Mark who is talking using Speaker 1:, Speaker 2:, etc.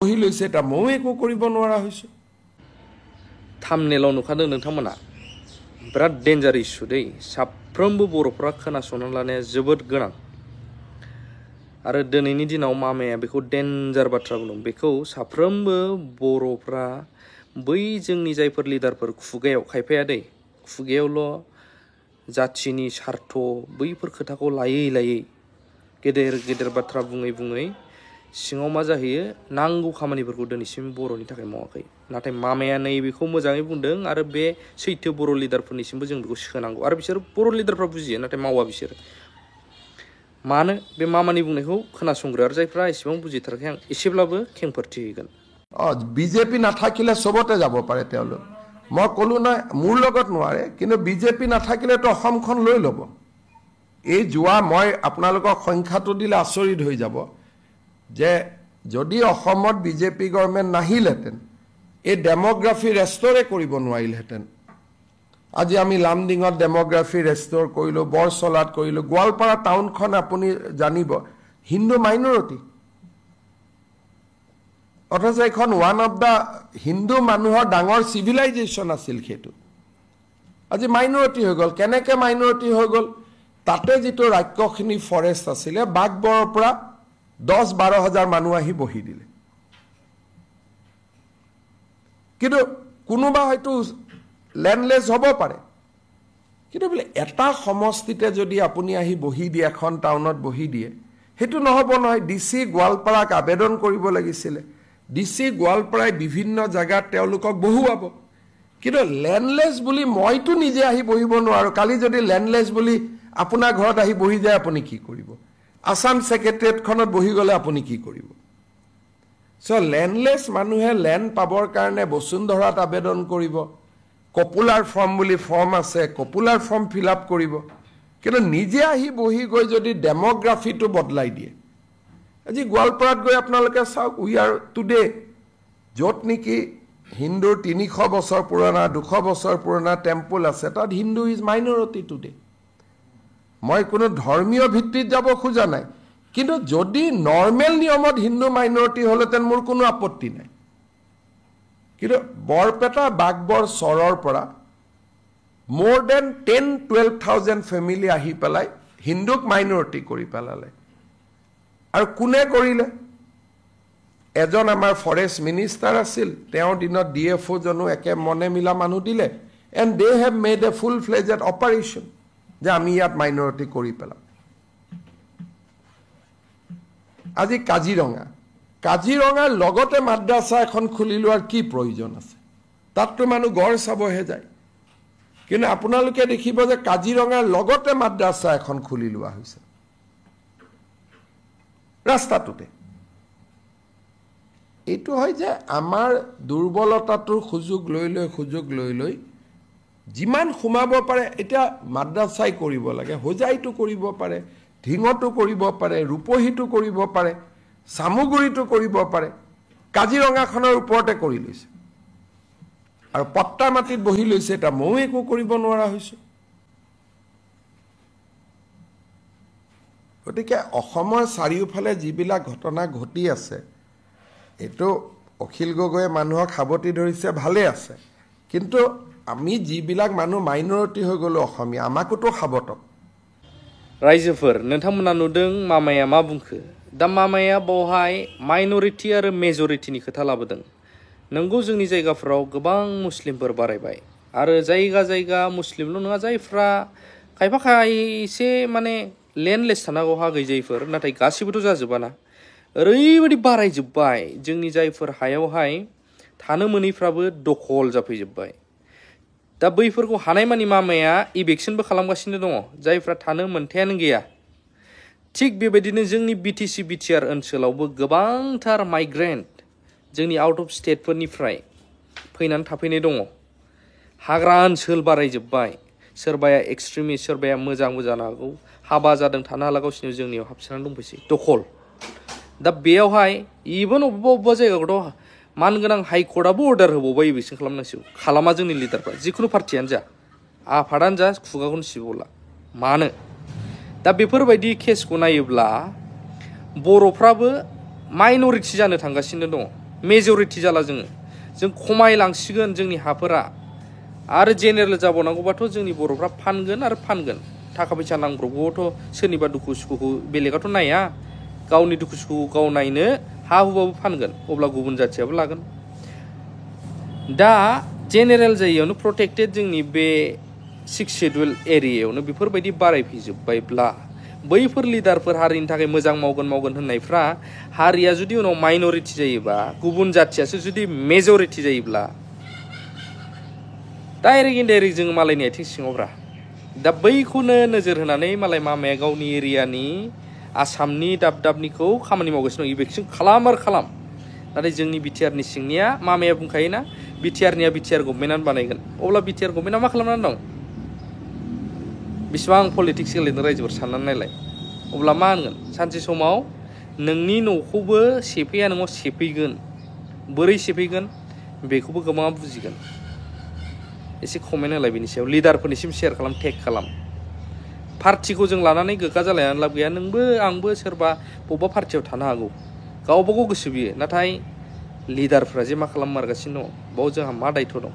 Speaker 1: বহি লৈছে এটা ময়ো একো কৰিব নোৱাৰা হৈছো
Speaker 2: थामनेलाव नुखादों नोंथांमोना बिराद डेन्जार इस्यु दै साफ्रोमबो बर'फ्रा खोनासंना लानाया जोबोद गोनां आरो दिनैनि दिनाव मामाया बेखौ डेन्जार बाथ्रा बुंदों बेखौ साफ्रोमबो बर'फ्रा बै जोंनि जायफोर लिडारफोर खुगायाव खायफाया दै खुगायावल' जाथिनि स्वार्थ बैफोर खोथाखौ लायै लायै गेदेर गेदेर बाथ्रा बुङै बुङै सिङाव मा जाहैयो नांगौ खामानिफोरखौ दिनैसिम बर'नि थाखाय मावाखै नाथाय मामाया नैबेखौ मोजाङै बुंदों आरो बे सैथो बर' लिडारफोरनिसिमबो जों बेखौ सोनांगौ आरो बिसोर बर' लिडारफ्रा बुजियो नाथाय मावा बिसोर मानो बे मामानि बुंनायखौ खोनासंग्रो आरो जायफ्रा एसेबां बुजिथाराखै आं एसेब्लाबो खेंफोरथि होगोन
Speaker 1: বিজেপি নাথাকিলে সবতে যাব পাৰে তেওঁলোক মই ক'লো না মোৰ লগত নোৱাৰে কিন্তু বিজেপি নাথাকিলেতো অসমখন লৈ ল'ব এই যোৱা মই আপোনালোকক সংখ্যাটো দিলে আচৰিত হৈ যাব যে যদি অসমত বিজেপি গভৰ্ণমেণ্ট নাহিলেহেঁতেন এই ডেমোগ্ৰাফি ৰেষ্টৰে কৰিব নোৱাৰিলেহেঁতেন আজি আমি লামডিঙত ডেমোগ্ৰাফি ৰেষ্টৰ কৰিলোঁ বৰচলাত কৰিলোঁ গোৱালপাৰা টাউনখন আপুনি জানিব হিন্দু মাইনৰিটি অথচ এখন ওৱান অফ দ্য হিন্দু মানুহৰ ডাঙৰ চিভিলাইজেশ্যন আছিল সেইটো আজি মাইনৰিটি হৈ গ'ল কেনেকৈ মাইনৰিটি হৈ গ'ল তাতে যিটো ৰাক্ষসিনী ফৰেষ্ট আছিলে বাঘবৰৰ পৰা 10-12 হাজাৰ মানুহ আহি বহি দিলে কিন্তু কোনোবা হয়তো ল্যান্ডলেস হ'ব পাৰে কিন্তু বলে এটা সমষ্টিতে যদি আপুনি আহি বহি দিয়ে এখন টাউনত বহি দিয়ে হেতু নহব নহয় ডিসি গোৱালপাৰাক আবেদন কৰিব লাগিছিল ডিসি গোৱালপাৰাই বিভিন্ন জায়গাত তেওঁলোকক বহুৱাব কিন্তু ল্যান্ডলেস বুলি মইতো নিজে আহি বহিব নোৱাৰো কালি যদি ল্যান্ডলেস বুলি আপোনাৰ ঘৰত আহি বহি যায় আপুনি কি কৰিব আসাম সেক্ৰেটাৰিয়েটখনত বহি গলে আপুনি কি কৰিব সো ল্যান্ডলেস মানুহে ল্যান্ড পাবৰ কাৰণে বসুন্ধৰাত আবেদন কৰিব কপুলাৰ ফৰ্ম বুলি ফৰ্ম আছে কপুলাৰ ফৰ্ম ফিল আপ কৰিব কিন্তু নিজে আহি বহি গৈ যদি ডেমোগ্ৰাফিটো বদলাই দিয়ে আজি গোৱালপাৰাত গৈ আপোনালোকে চাওক উই আৰ টুডে যত নেকি হিন্দুৰ 300 বছৰ পুৰণা 200 বছৰ পুৰণা টেম্পল আছে তাত হিন্দু ইজ মাইনৰিটি টুডে মই কোনো ধৰ্মীয় ভিত্তিত যাব খোজা নাই কিন্তু যদি নৰ্মেল নিয়মত হিন্দু মাইনৰিটি হলেতেন মোৰ কোনো আপত্তি নাই কিন্তু বৰপেটা বাগবৰ চৰৰ পৰা more than 10-12,000 ফ্যামিলি আহি পেলাই হিন্দুক মাইনৰিটি কৰি পেলালে আৰু কোনে কৰিলে এজন আমাৰ ফৰেষ্ট মিনিষ্টাৰ আছিল তেওঁৰ দিনত ডিএফও জনো একে মনে মিলা মানুহ দিলে and they have made a full fledged operation যে আমি ইয়াত মাইনৰিটি কৰি পেলাম আজি কাজিৰঙাৰ লগতে মাদ্ৰাসা এখন খুলি লোৱাৰ কি প্ৰয়োজন আছে তাততো মানুহ গড় চাবহে যায় কিন্তু আপোনালোকে দেখিব যে কাজিৰঙাৰ লগতে মাদ্ৰাসা এখন খুলি লোৱা হৈছে ৰাস্তাটোতে এইটো হয় যে আমাৰ দুৰ্বলতাটোৰ সুযোগ লৈ লৈ যিমান খুমাব পাৰে এটা মাদ্ৰাসাই কৰিব লাগে হোজাইটো কৰিব পাৰে ঢিঙটো কৰিব পাৰে ৰূপহীটো কৰিব পাৰে সামুগুৰিটো কৰিব পাৰে কাজিৰঙাখনৰ ওপৰতে কৰি লৈছে আৰু পট্টা মাটিত বহি লৈছে এটা ময়ো একো কৰিব নোৱাৰা হৈছো গতিকে অসমৰ চাৰিওফালে যিবিলাক ঘটনা ঘটি আছে এটো অখিল গগৈয়ে মানুহক খাবতি ধৰিছে ভালে আছে কিন্তু আমি যিবিলাক মানুহ মাইনৰিটি হৈ গলো অসমীয়া আমাকোতো খাবতক
Speaker 2: रायजोफोर नोंथांमोना नुदों मामाया मा बुंखो दा मामाया बावहाय माइनरिटी आरो मेजरिटीनि खोथा लाबोदों नंगौ जोंनि जायगाफोराव गोबां मुस्लिमफोर बारायबाय आरो जायगा मुस्लिमल' नङा जायफ्रा खायफा खायसे माने लेन्डलेस थानांगौ हा गैजायैफोर नाथाय गासिबोथ' जाजोबाना ओरैबायदि बारायजोब्बाय जोंनि जायफोर हायावहाय थानो मोनैफ्राबो दखल जाफैजोब्बाय दा बैफोरखौ हानायमानि मामाया इभेक्शनबो खालामगासिनो दङ जायफ्रा थानो मोनथायानो गैया थिग बेबायदिनो जोंनि बिटिसि बिटिआर ओनसोलावबो गोबांथार माइग्रेन्ट जोंनि आउट अफ स्टेटफोरनिफ्राय फैनानै थाफैनाय दङ हाग्रा ओनसोल बारायजोब्बाय सोरबाया एक्सट्रिमिस्ट सोरबाया मोजांबो जानो हागौ हाबा जादों थानो हाला गावसिनियाव जोंनियाव हाबसोनानै दंफैसै दखल दा बेयावहाय इभेन अबेबा जायगाखौथ' मानगोनां हाइकर्टआबो अर्डार होबावबाय इभेक्शन खालामनांसिगौ खालामा जोंनि लिडारफ्रा जिखुनु पार्टियानो जा आफादानो जा खुगाखौनो सिबोला मानो दा बेफोरबायदि केसखौ नायोब्ला बर'फ्राबो माइनरिटी जानो थांगासिनो दङ मेजरिटि जाला जों खमायलांसिगोन जोंनि हाफोरा आरो जेनेरेल जाबावनांगौबाथ' जोंनि बर'फ्रा फानगोन आरो फानगोन थाखा फैसा नांब्रबगौआवथ' सोरनिबा दुखु सुखुखौ बेलेगाथ' नाया गावनि दुखु सुखुखौ गाव नायनो हा हुबाबो फानगोन अब्ला गुबुन जाथियाबो लागोन दा जेनेरेल जायगायावनो प्रटेक्टेड जोंनि बे 6 शेड्युल एरियायावनो बेफोरबायदि बारायफैजोब्बायब्ला बैफोर लिडारफोर हारिनि थाखाय मोजां मावगोन हारिया हारिया जुदि उनाव माइनरिटि जायोबा गुबुन जाथियासो जुदि मेजरिटि जायोब्ला डाइरेक्ट इनडाइरेक्ट जों मालायनि आथिं सिङावब्रा दा बैखौनो नोजोर होनानै मालाय मामाया गावनि एरियानि आसामनि दाबनिखौ खामानि मावगासिनो दं इभेक्सन खालाम नाथाय जोंनि बिटिआरनि सिंनिया मामाया बुंखायोना बिटिआरनिया बिटिआर गभर्नमेन्टआनो बानायगोन अब्ला बिटिआर गभर्नमेन्टआ मा खालामनानै दं बेसेबां पलिटिक्स गेलेदों रायजोफोर साननानै नायलाय अब्ला मा होनगोन सानसे समाव नोंनि न'खौबो सेफैया नोङो सेफैगोन बोरै सेफैगोन बेखौबो गोबाङा बुजिगोन एसे कमेन्ट होलाय बेनि सायाव लिडारफोरनिसिम शेयार खालाम टेग खालाम पार्टिखौ जों लानानै गोग्गा जालायनानै लाब गैया नोंबो आंबो सोरबा बबेबा पार्टियाव थानो हागौ गावबागाव गोसो बियो नाथाय लिडारफ्रा जे मा खालाममारगासिनो दङ बाव जोंहा मा दायथ' दं